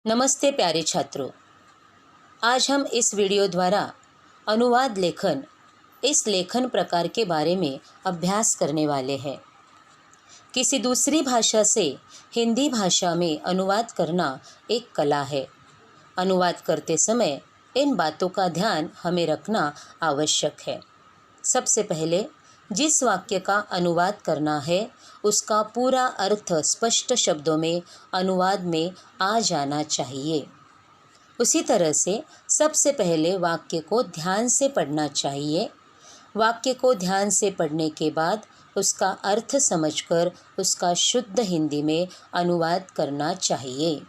नमस्ते प्यारे छात्रों, आज हम इस वीडियो द्वारा अनुवाद लेखन इस लेखन प्रकार के बारे में अभ्यास करने वाले हैं। किसी दूसरी भाषा से हिंदी भाषा में अनुवाद करना एक कला है। अनुवाद करते समय इन बातों का ध्यान हमें रखना आवश्यक है। सबसे पहले जिस वाक्य का अनुवाद करना है उसका पूरा अर्थ स्पष्ट शब्दों में अनुवाद में आ जाना चाहिए। उसी तरह से सबसे पहले वाक्य को ध्यान से पढ़ना चाहिए। वाक्य को ध्यान से पढ़ने के बाद उसका अर्थ समझकर उसका शुद्ध हिंदी में अनुवाद करना चाहिए।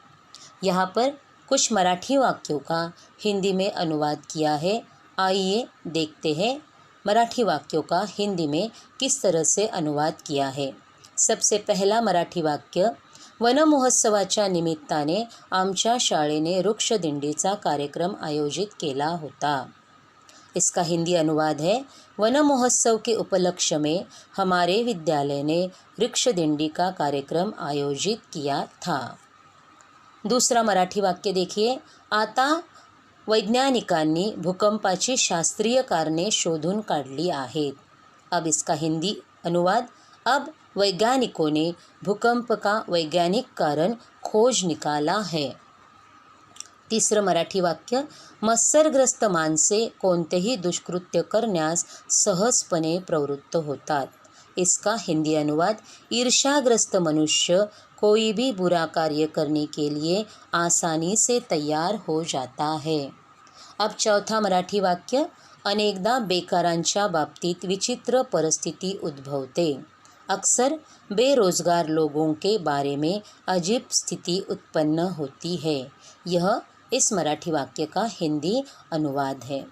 यहाँ पर कुछ मराठी वाक्यों का हिंदी में अनुवाद किया है। आइए देखते हैं मराठी वाक्यों का हिंदी में किस तरह से अनुवाद किया है। सबसे पहला मराठी वाक्य, वनमहोत्सवाच्या निमित्ताने आमच्या शाळेने वृक्षदिंडीचा कार्यक्रम आयोजित केला होता। इसका हिंदी अनुवाद है, वन महोत्सव के उपलक्ष्य में हमारे विद्यालय ने वृक्षदिंडी का कार्यक्रम आयोजित किया था। दूसरा मराठी वाक्य देखिए, आता वैज्ञानिकांनी भूकंपाची शास्त्रीय कारणे शोधून काढली आहेत। अब इसका हिंदी अनुवाद, अब वैज्ञानिकों ने भूकंप का वैज्ञानिक कारण खोज निकाला है। तीसरं मराठी वाक्य, मत्सरग्रस्त माणसे कोणतेही दुष्कृत्य करण्यास सहजपणे प्रवृत्त होतात। इसका हिंदी अनुवाद, ईर्ष्याग्रस्त मनुष्य कोई भी बुरा कार्य करने के लिए आसानी से तैयार हो जाता है। अब चौथा मराठी वाक्य, अनेकदा बेकारांच्या बाबतीत विचित्र परिस्थिति उद्भवते। अक्सर बेरोजगार लोगों के बारे में अजीब स्थिति उत्पन्न होती है। यह इस मराठी वाक्य का हिंदी अनुवाद है।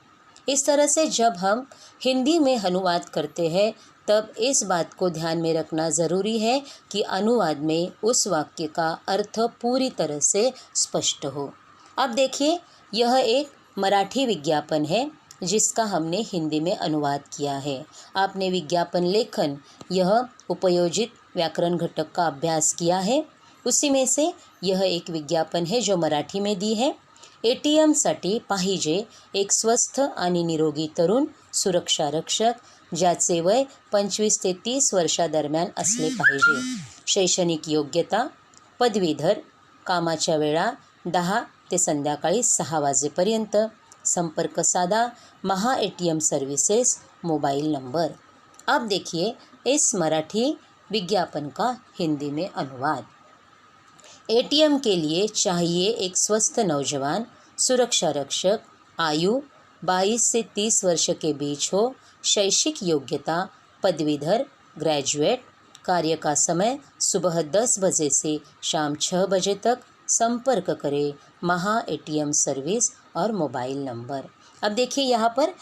इस तरह से जब हम हिंदी में अनुवाद करते हैं तब इस बात को ध्यान में रखना ज़रूरी है कि अनुवाद में उस वाक्य का अर्थ पूरी तरह से स्पष्ट हो। अब देखिए, यह एक मराठी विज्ञापन है जिसका हमने हिंदी में अनुवाद किया है। आपने विज्ञापन लेखन यह उपयोजित व्याकरण घटक का अभ्यास किया है। उसी में से यह एक विज्ञापन है जो मराठी में दी है। ATMसाठी पाहिजे एक स्वस्थ आणि निरोगी तरुण सुरक्षा रक्षक ज्याचे वय 25 ते 30 वर्षादरम्यान असले पाहिजे। शैक्षणिक योग्यता पदवीधर, कामाच्या वेळा 10 ते संध्याकाळी 6 वाजेपर्यंत, संपर्क साधा महा ATM सर्विसेज, मोबाइल नंबर। अब देखिए इस मराठी विज्ञापन का हिंदी में अनुवाद। ATM के लिए चाहिए एक स्वस्थ नौजवान सुरक्षा रक्षक, आयु 22 से 30 वर्ष के बीच हो, शैक्षिक योग्यता पदवीधर ग्रेजुएट, कार्य का समय सुबह 10 बजे से शाम 6 बजे तक, संपर्क करें महा ATM सर्विस और मोबाइल नंबर। अब देखिए यहाँ पर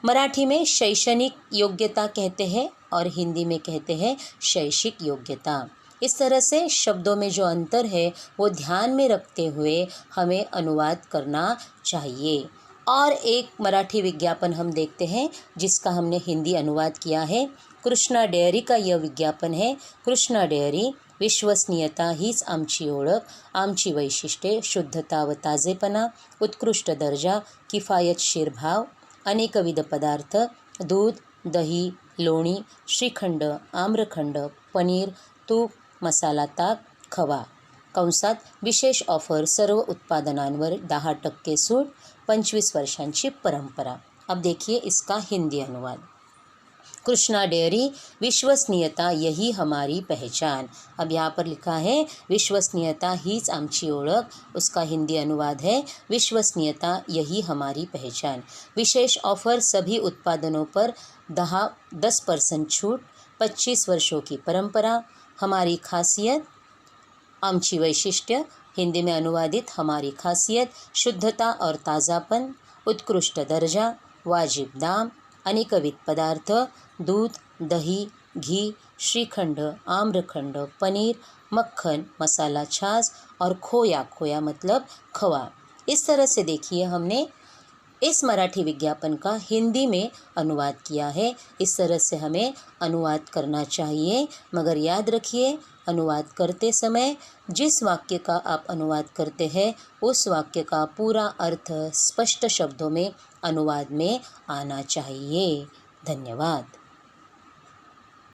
मराठी में शैक्षणिक योग्यता कहते हैं और हिंदी में कहते हैं शैक्षिक योग्यता। इस तरह से शब्दों में जो अंतर है वो ध्यान में रखते हुए हमें अनुवाद करना चाहिए। और एक मराठी विज्ञापन हम देखते हैं जिसका हमने हिंदी अनुवाद किया है। कृष्णा डेअरी का यह विज्ञापन है। कृष्णा डेअरी, विश्वसनीयता हीच आमची ओळख, आमची वैशिष्ट्ये शुद्धता व ताजेपणा, उत्कृष्ट दर्जा, किफायतशीर भाव, अनेकविध पदार्थ, दूध, दही, लोणी, श्रीखंड, आम्रखंड, पनीर, तूप, मसाला ताक, खवा। कंसात विशेष ऑफर, सर्व उत्पादनांवर 10% सूट, 25 वर्षांची परंपरा। अब देखिए इसका हिंदी अनुवाद। कृष्णा डेयरी, विश्वसनीयता यही हमारी पहचान। अब यहाँ पर लिखा है विश्वसनीयता हीच आमची ओळख, उसका हिंदी अनुवाद है विश्वसनीयता यही हमारी पहचान। विशेष ऑफर, सभी उत्पादनों पर 10% छूट, 25 वर्षों की परंपरा, हमारी खासियत, आमची वैशिष्ट्य, हिंदी में अनुवादित हमारी खासियत, शुद्धता और ताज़ापन, उत्कृष्ट दर्जा, वाजिब दाम, अनेकविध पदार्थ, दूध, दही, घी, श्रीखंड, आम्रखंड, पनीर, मक्खन, मसाला छाछ और खोया, खोया मतलब खवा। इस तरह से देखिए हमने इस मराठी विज्ञापन का हिंदी में अनुवाद किया है। इस तरह से हमें अनुवाद करना चाहिए, मगर याद रखिए अनुवाद करते समय जिस वाक्य का आप अनुवाद करते हैं उस वाक्य का पूरा अर्थ स्पष्ट शब्दों में अनुवाद में आना चाहिए। धन्यवाद।